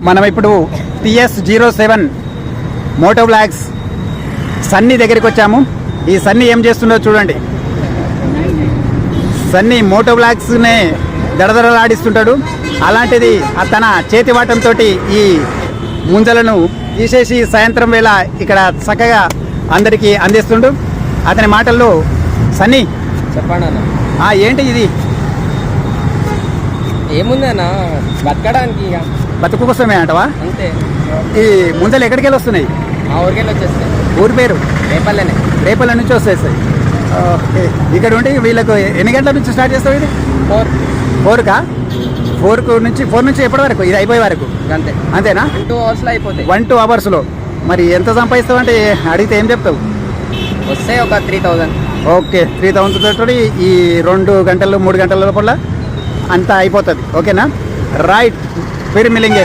మనం ఇప్పుడు TS07 Moto blogs Sunny దగ్గరికి వచ్చాము. ఈ సన్నీ ఏం చేస్తుండో చూడండి. సన్నీ మోటో బ్లాగ్స్నే దడదడలాడిస్తుంటాడు. అలాంటిది తన చేతివాటంతో ఈ ముంజలను తీసేసి సాయంత్రం వేళ ఇక్కడ చక్కగా అందరికీ అందిస్తుండు. అతని మాటల్లో సన్నీ చెప్పండి అన్న. ఏంటి ఇది? ఏముంది అన్న, బతకడానికి ఇక బతుకు కోసమే అంటవా? అంతే. ఈ ముంజలు ఎక్కడికి వెళ్ళి వస్తున్నాయి? మా ఊరికెళ్ళి వచ్చేస్తాయి. ఊరి పేరు రేపల్లెనే. రేపల్ల నుంచి వస్తాయి. ఓకే. ఇక్కడ ఉంటే వీళ్ళకు ఎన్ని గంటల నుంచి స్టార్ట్ చేస్తావు? ఇది 4కా? 4 నుంచి ఎప్పటి వరకు? ఇది అయిపోయే వరకు అంతే. అంతేనా? 2 అవర్స్లో అయిపోతాయి. 1-2 అవర్స్లో. మరి ఎంత సంపాదిస్తావు అంటే అడిగితే ఏం చెప్తావు? వస్తే ఒక 3000. ఓకే. 3000 తోటి ఈ 2 గంటలు 3 గంటల లోపల అంతా అయిపోతుంది. ఓకేనా? రైట్. ఫిర్ మిలింగే.